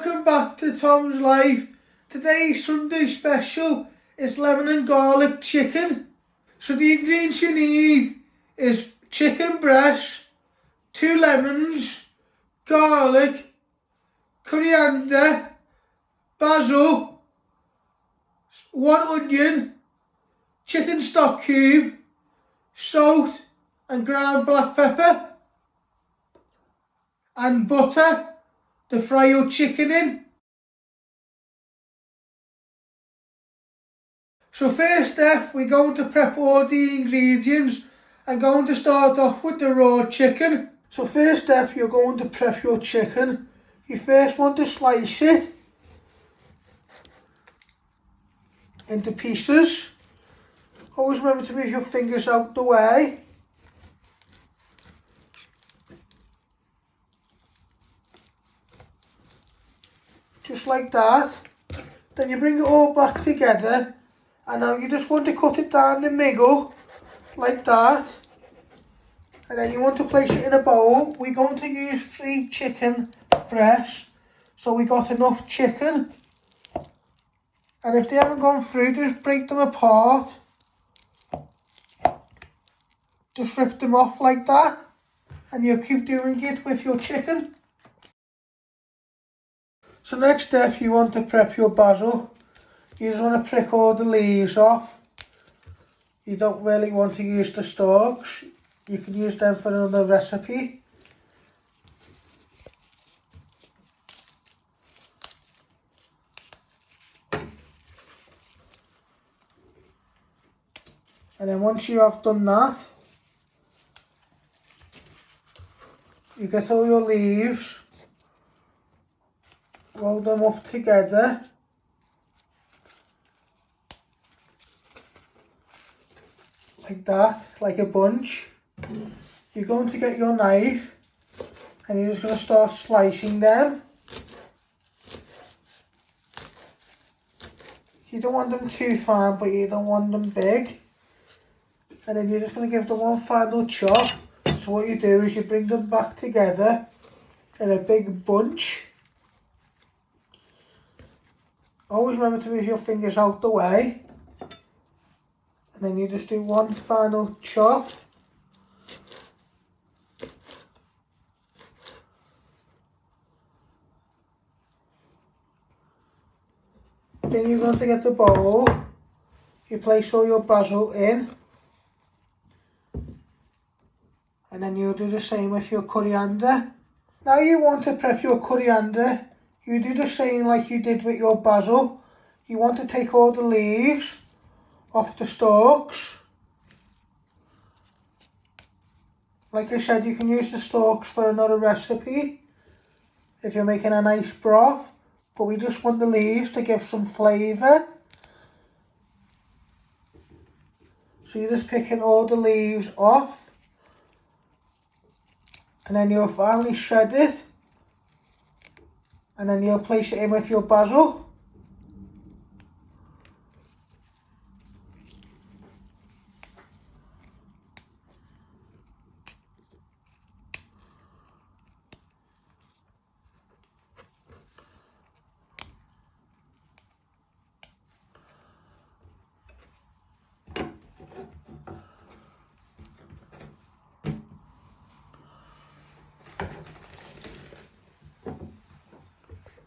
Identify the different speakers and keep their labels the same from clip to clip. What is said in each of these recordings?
Speaker 1: Welcome back to Tom's Life. Today's Sunday special is lemon and garlic chicken. So the ingredients you need is chicken breast, 2 lemons, garlic, coriander, basil, 1 onion, chicken stock cube, salt and ground black pepper, and butter to fry your chicken in. So first step, we're going to prep all the ingredients. I'm going to start off with the raw chicken. So first step, you're going to prep your chicken. You first want to slice it into pieces. Always remember to move your fingers out the way. Just like that. Then you bring it all back together, and now you just want to cut it down the middle like that, and then you want to place it in a bowl. We're going to use 3 chicken breasts, so we got enough chicken, and if they haven't gone through, just break them apart, just rip them off like that, and you'll keep doing it with your chicken. So next step, you want to prep your basil. You just want to prick all the leaves off. You don't really want to use the stalks. You can use them for another recipe. And then once you have done that, you get all your leaves, roll them up together, like that, like a bunch. You're going to get your knife and you're just going to start slicing them. You don't want them too fine, but you don't want them big. And then you're just going to give them one final chop. So what you do is you bring them back together in a big bunch. Always remember to move your fingers out the way. And then you just do one final chop. Then you're going to get the bowl. You place all your basil in. And then you'll do the same with your coriander. Now you want to prep your coriander. You do the same like you did with your basil. You want to take all the leaves off the stalks. Like I said, you can use the stalks for another recipe if you're making a nice broth, but we just want the leaves to give some flavour. So you're just picking all the leaves off, and then you'll finally shred it, and then you'll place it in with your basil.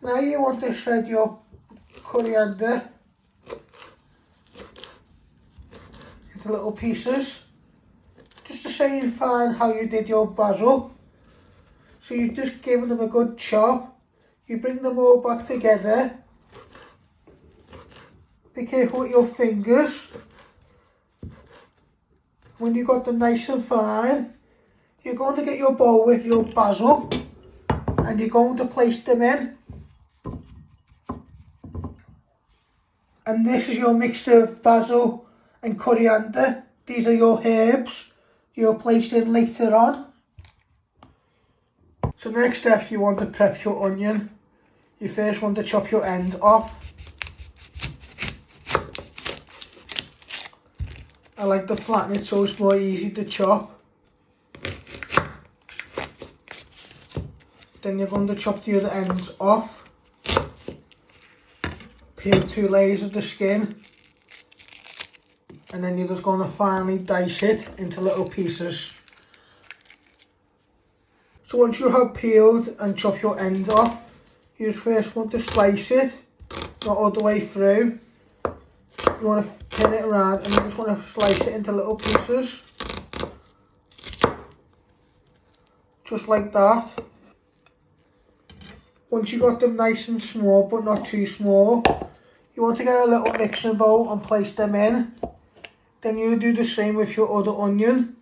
Speaker 1: Now you want to shred your coriander into little pieces, just the same fine how you did your basil. So you've just given them a good chop. You bring them all back together. Be careful with your fingers. When you got them nice and fine, you're going to get your bowl with your basil and you're going to place them in. And this is your mixture of basil and coriander. These are your herbs you'll place in later on. So next step, you want to prep your onion. You first want to chop your end off. I like to flatten it so it's more easy to chop. Then you're going to chop the other ends off. peel 2 layers of the skin, and then you're just going to finely dice it into little pieces. So once you have peeled and chopped your end off, you just first want to slice it, not all the way through. You want to turn it around and you just want to slice it into little pieces. Just like that. Once you got them nice and small but not too small, you want to get a little mixing bowl and place them in. Then you do the same with your other onion.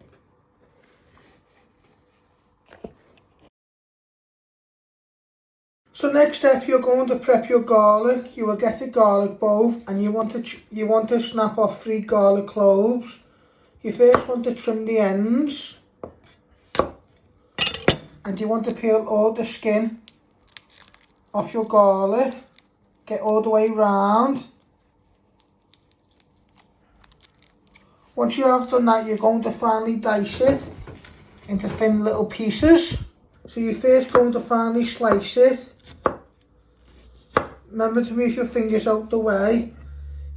Speaker 1: So next step, you're going to prep your garlic. You will get a garlic bowl and you want to snap off 3 garlic cloves. You first want to trim the ends, and you want to peel all the skin off your garlic. Get all the way round. Once you have done that, you're going to finely dice it into thin little pieces. So you're first going to finely slice it. Remember to move your fingers out the way.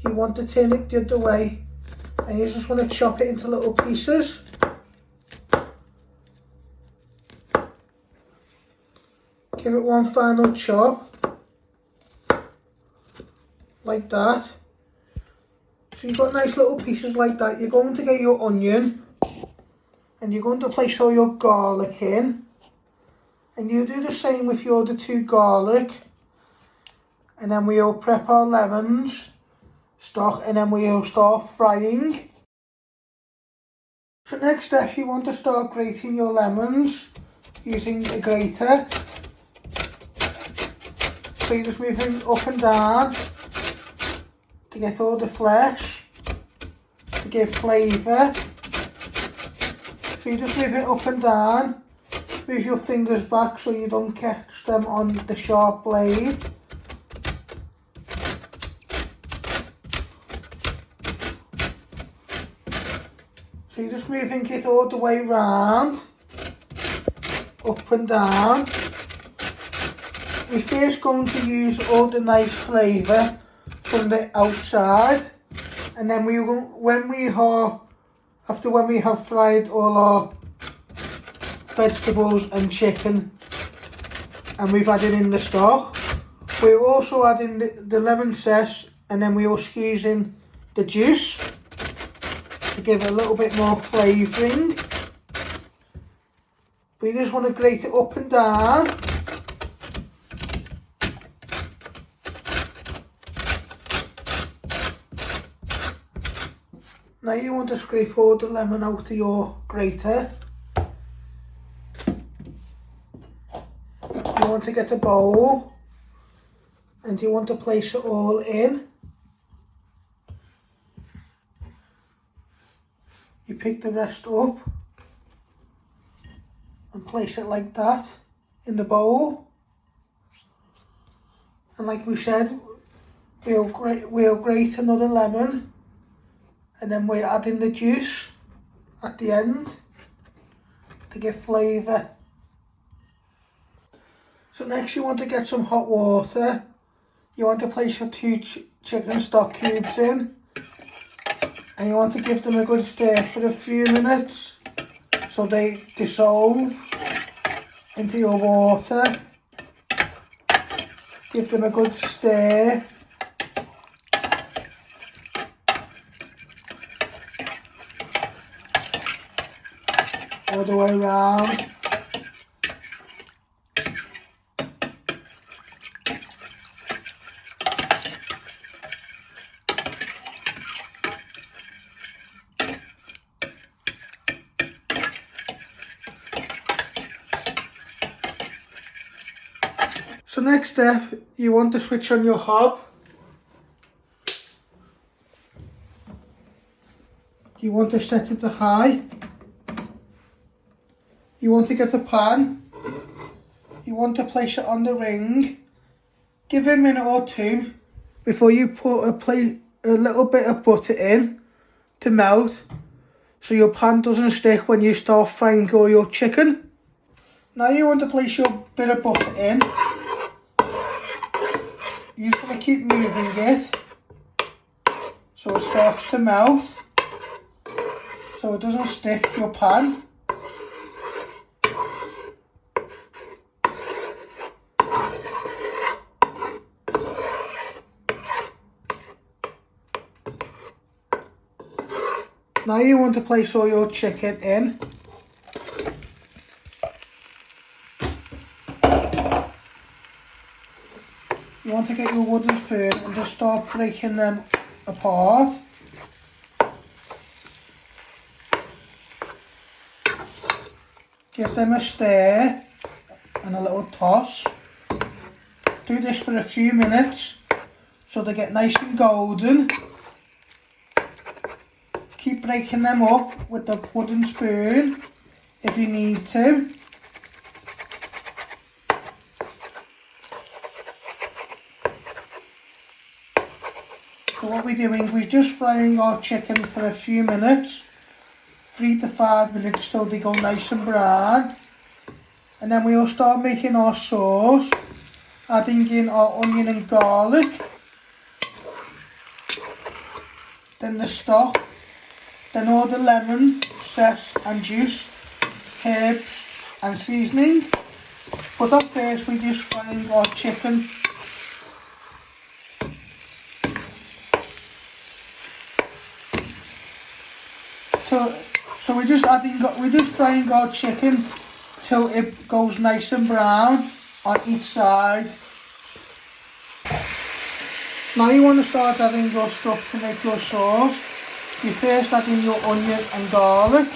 Speaker 1: You want to turn it the other way, and you just want to chop it into little pieces. Give it one final chop, like that. So you've got nice little pieces like that. You're going to get your onion, and you're going to place all your garlic in. And you do the same with your other 2 garlic. And then we'll prep our lemons, stock, and then we'll start frying. So next step, you want to start grating your lemons using a grater. So you're just moving up and down to get all the flesh, to give flavour. So you just move it up and down. Move your fingers back so you don't catch them on the sharp blade. So you're just moving it all the way round, up and down. We're first going to use all the nice flavour from the outside, and then when we have fried all our vegetables and chicken and we've added in the stock, we'll also add in the lemon zest, and then we'll squeeze in the juice to give it a little bit more flavouring. We just want to grate it up and down. Now you want to scrape all the lemon out of your grater. You want to get a bowl and you want to place it all in. You pick the rest up and place it like that in the bowl. And like we said, we'll grate another lemon, and then we're adding the juice at the end to give flavour. So next you want to get some hot water. You want to place your 2 chicken stock cubes in, and you want to give them a good stir for a few minutes so they dissolve into your water. Give them a good stir. All the way around. So next step, you want to switch on your hob. You want to set it to high. You want to get a pan. You want to place it on the ring. Give it a minute or 2 before you put a little bit of butter in to melt, so your pan doesn't stick when you start frying all your chicken. Now you want to place your bit of butter in. You just want to keep moving stirring it so it starts to melt, so it doesn't stick to your pan. Now you want to place all your chicken in. You want to get your wooden spoon and just start breaking them apart. Give them a stir and a little toss. Do this for a few minutes so they get nice and golden. Keep breaking them up with the wooden spoon if you need to. So what we're doing, we're just frying our chicken for a few minutes, 3 to 5 minutes, so they go nice and brown. And then we'll start making our sauce, adding in our onion and garlic, then the stock, then all the lemon, zest and juice, herbs and seasoning. But up first we're just frying our chicken. So we're just frying our chicken till it goes nice and brown on each side. Now you want to start adding your stuff to make your sauce. You first add in your onion and garlic.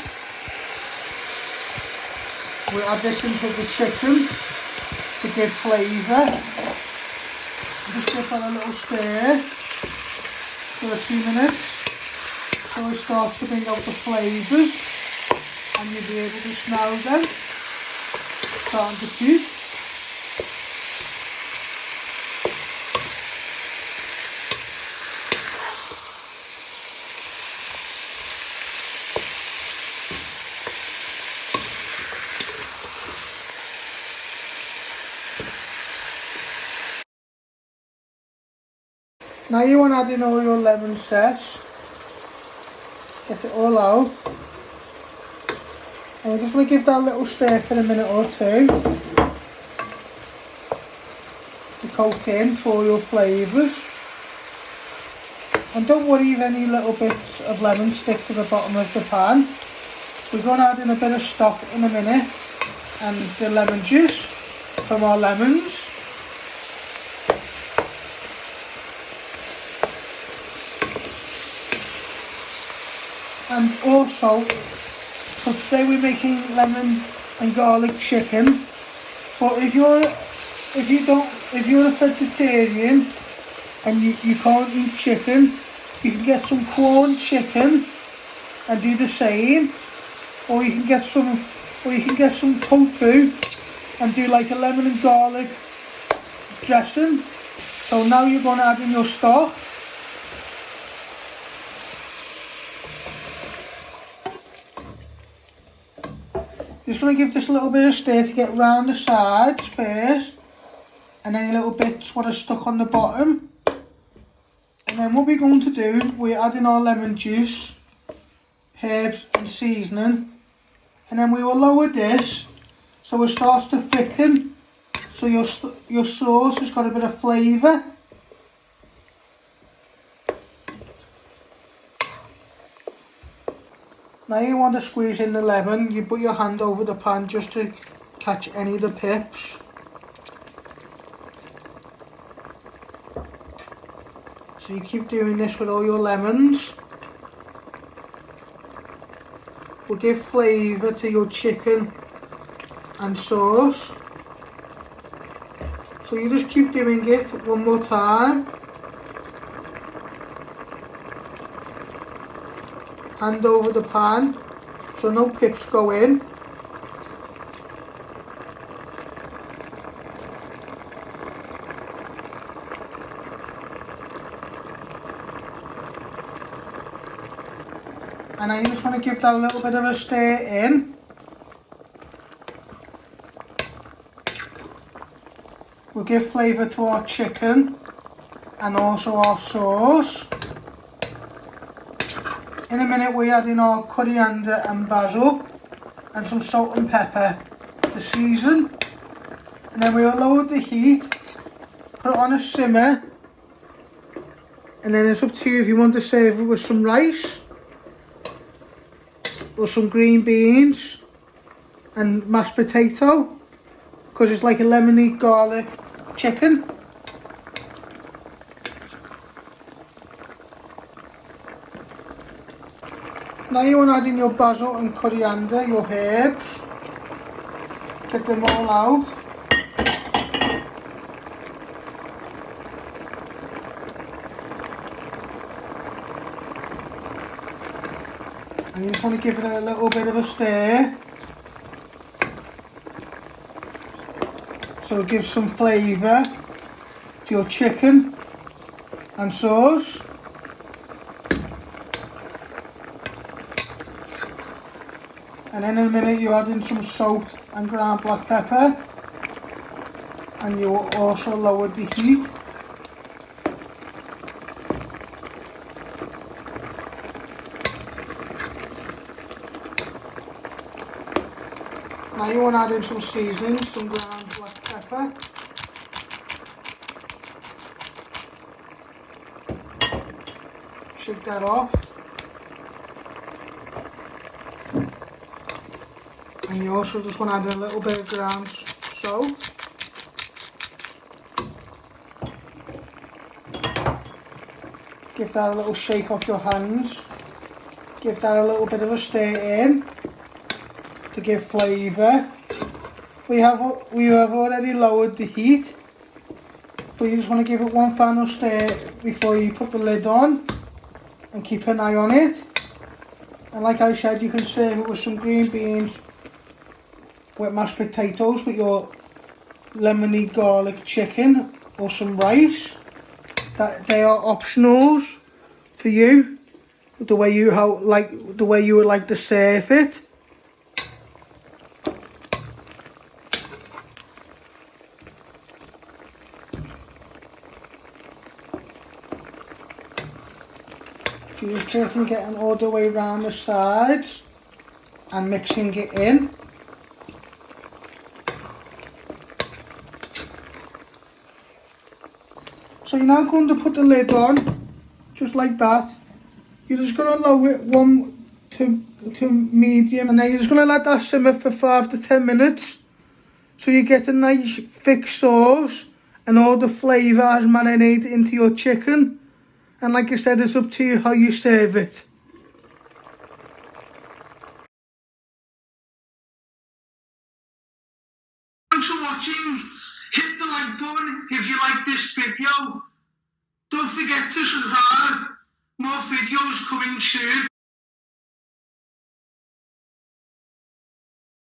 Speaker 1: We add this into the chicken to give flavour. Just give that a little stir for a few minutes so it starts to bring out the flavours, and you'll be able to smell them starting to cook. Now you want to add in all your lemon zest, get it all out, and you're just going to give that a little stir for a minute or two to coat in for all your flavours. And don't worry if any little bits of lemon stick to the bottom of the pan. We're going to add in a bit of stock in a minute and the lemon juice from our lemons. And also, so today we're making lemon and garlic chicken. But if you're a vegetarian and you can't eat chicken, you can get some corn chicken and do the same. Or you can get some tofu and do like a lemon and garlic dressing. So now you're going to add in your stock. Just going to give this a little bit of stir to get round the sides first, and any little bits what are stuck on the bottom. And then what we're going to do, we're adding our lemon juice, herbs and seasoning, and then we will lower this so it starts to thicken, so your sauce has got a bit of flavour. Now you want to squeeze in the lemon, you put your hand over the pan just to catch any of the pips. So you keep doing this with all your lemons. Will give flavour to your chicken and sauce. So you just keep doing it one more time. Hand over the pan so no pips go in. And I just want to give that a little bit of a stir in. We'll give flavour to our chicken. and also our sauce. In a minute we add in our coriander and basil and some salt and pepper to season, and then we'll lower the heat, put it on a simmer, and then it's up to you if you want to serve it with some rice or some green beans and mashed potato, because it's like a lemony garlic chicken. Now you want to add in your basil and coriander, your herbs, get them all out. And you just want to give it a little bit of a stir, so it gives some flavour to your chicken and sauce. And then in a minute you add in some salt and ground black pepper, and you will also lower the heat. Now you want to add in some seasoning, some ground black pepper. Shake that off. And you also just want to add a little bit of ground salt. Give that a little shake off your hands. Give that a little bit of a stir in to give flavour. We have already lowered the heat, but you just want to give it one final stir before you put the lid on and keep an eye on it. And like I said, you can serve it with some green beans, with mashed potatoes, with your lemony garlic chicken, or some rice. That they are optionals for you, the way you would like to serve it. So you're just carefully getting all the way around the sides and mixing it in. So you're now going to put the lid on, just like that. You're just going to lower it 1 to medium, and then you're just going to let that simmer for 5 to 10 minutes. So you get a nice thick sauce and all the flavour has marinated into your chicken. And like I said, it's up to you how you serve it. Thanks for watching. Hit the like button if you like this video. Don't forget to subscribe. More videos coming soon.